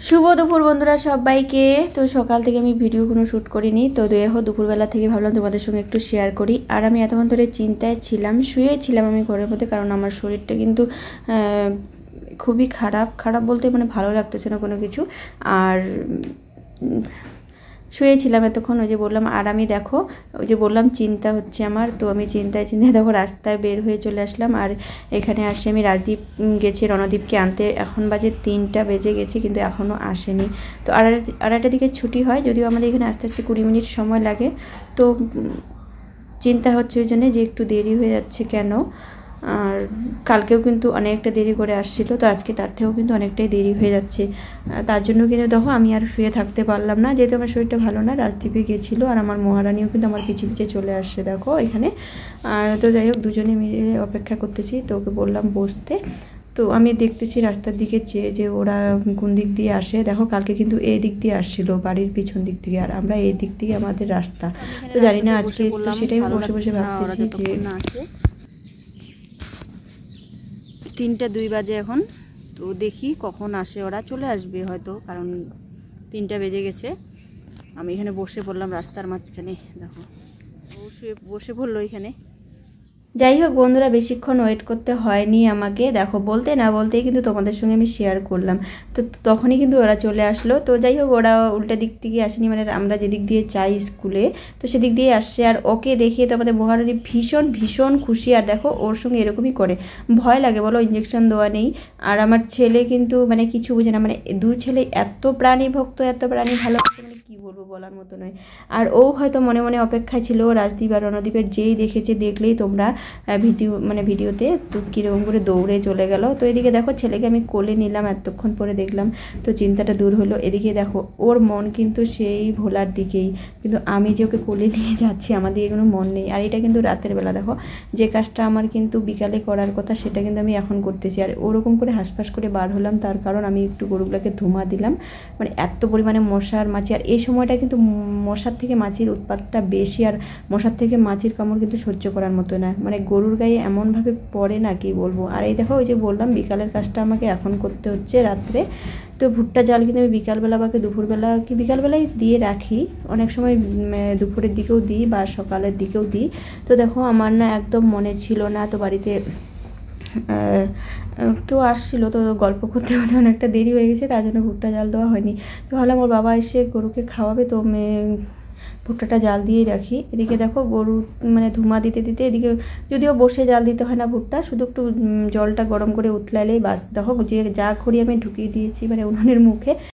শুভ দুপুর বন্ধুরা সবাইকে। তো সকাল থেকে আমি ভিডিও কোনো শ্যুট করিনি, তো দেখো দুপুরবেলা থেকে ভাবলাম তোমাদের সঙ্গে একটু শেয়ার করি। আর আমি এতক্ষণ ধরে চিন্তায় ছিলাম, শুয়েছিলাম আমি ঘরের মধ্যে, কারণ আমার শরীরটা কিন্তু খুবই খারাপ খারাপ বলতে মানে ভালো লাগতেছে না কোনো কিছু। আর শুয়েছিলাম এতক্ষণ, ওই যে বললাম। আর আমি দেখো ওই যে বললাম চিন্তা হচ্ছে আমার, তো আমি চিন্তায় দেখো রাস্তায় বের হয়ে চলে আসলাম। আর এখানে আসে আমি রাজদীপ গেছি রণদীপকে আনতে, এখন বাজে 3টা বেজে গেছি কিন্তু এখনও আসেনি। তো আড়াইটার দিকে ছুটি হয়, যদিও আমাদের এখানে আস্তে আস্তে 20 মিনিট সময় লাগে। তো চিন্তা হচ্ছে ওই জন্যে যে একটু দেরি হয়ে যাচ্ছে কেন। আর কালকেও কিন্তু অনেকটা দেরি করে আসছিল, তো আজকে তার থেকেও কিন্তু অনেকটাই দেরি হয়ে যাচ্ছে। তার জন্য কিন্তু দেখো আমি আর শুয়ে থাকতে পারলাম না, যেহেতু আমার শরীরটা ভালো না। রাজদীপে গেছিলো আর আমার মহারানীও কিন্তু আমার পিছিয়ে পিছিয়ে চলে আসছে দেখো এখানে। আর তো যাই হোক দুজনে মিলে অপেক্ষা করতেছি, তো ওকে বললাম বসতে। তো আমি দেখতেছি রাস্তার দিকে চেয়ে যে ওরা কোন দিক দিয়ে আসে। দেখো কালকে কিন্তু এই দিক দিয়ে আসছিল বাড়ির পিছন দিক থেকে, আর আমরা এই দিক থেকে আমাদের রাস্তা। তো জানি না আজকে, তো সেটাই বসে বসে ভাবতেছি যে 3টা 2 বাজে এখন। তো দেখি কখন আসে ওরা, চলে আসবে হয়তো, কারণ 3টা বেজে গেছে। আমি এখানে বসে পড়লাম রাস্তার মাঝখানে, দেখো ও শুয়ে বসে পড়লো এখানে। যাই হোক বন্ধুরা, বেশিক্ষণ ওয়েট করতে হয়নি আমাকে, দেখো বলতে না বলতেই কিন্তু তোমাদের সঙ্গে আমি শেয়ার করলাম। তো তখনই কিন্তু ওরা চলে আসলো। তো যাই হোক ওরা উল্টা দিক থেকে আসেনি, মানে আমরা যেদিক দিয়ে যাই স্কুলে, তো সেদিক দিয়ে আসছে। আর ওকে দেখিয়ে তো আমাদের মহারানী ভীষণ ভীষণ খুশি। আর দেখো ওর সঙ্গে এরকমই করে, ভয় লাগে বলো, ইঞ্জেকশন দেওয়া নেই। আর আমার ছেলে কিন্তু মানে কিছু বুঝে না, মানে 2 ছেলে এত প্রাণী ভক্ত, এত প্রাণী ভালোবাসে, মানে কী বলবো বলার মতো নয়। আর ও হয়তো মনে মনে অপেক্ষায় ছিল রাজদীপ আর রণদীপের, যেই দেখেছে দেখলেই তোমরা ভিডিওতে তো কীরকম করে দৌড়ে চলে গেল। তো এদিকে দেখো ছেলেকে আমি কোলে নিলাম এতক্ষণ পরে দেখলাম, তো চিন্তাটা দূর হলো। এদিকে দেখো ওর মন কিন্তু সেই ভোলার দিকেই, কিন্তু আমি যে ওকে কোলে নিয়ে যাচ্ছি আমার দিকে কোনো মন নেই। আর এটা কিন্তু রাতের বেলা, দেখো যে কাজটা আমার কিন্তু বিকালে করার কথা সেটা কিন্তু আমি এখন করতেছি। আর ওরকম করে হাঁসফাঁস করে বার হলাম, তার কারণ আমি একটু গরুগুলোকে ধুমা দিলাম, মানে এত পরিমাণে মশার মাছি। আর এই সময়টা কিন্তু মশার থেকে মাছির উৎপাতটা বেশি, আর মশার থেকে মাছির কামড় কিন্তু সহ্য করার মতো না, মানে গরুর গায়ে এমনভাবে পড়ে না কি বলবো। আর এই দেখো ওই যে বললাম বিকালের কাজটা আমাকে এখন করতে হচ্ছে রাত্রে। তো ভুট্টা জাল কিন্তু আমি বিকালবেলা বা দুপুরবেলা কি বিকালবেলায় দিয়ে রাখি, অনেক সময় দুপুরের দিকেও দিই বা সকালের দিকেও দিই। তো দেখো আমার না একদম মনে ছিল না, তো বাড়িতে কেউ আসছিলো, তো গল্প করতে করতে অনেকটা দেরি হয়ে গেছে, তার জন্য ভুট্টা জাল দেওয়া হয়নি। তো ভাবলাম ওর বাবা এসে গরুকে খাওয়াবে, তো ভুট্টাটা জাল দিয়েই রাখি। এদিকে দেখো গরু মানে ধুমা দিতে দিতে, এদিকে যদিও বসে জাল দিতে হয় না ভুট্টা, শুধু একটু জলটা গরম করে উতলালেই বাস। দেখো যে যা করি আমি ঢুকিয়ে দিয়েছি মানে উনুনের মুখে।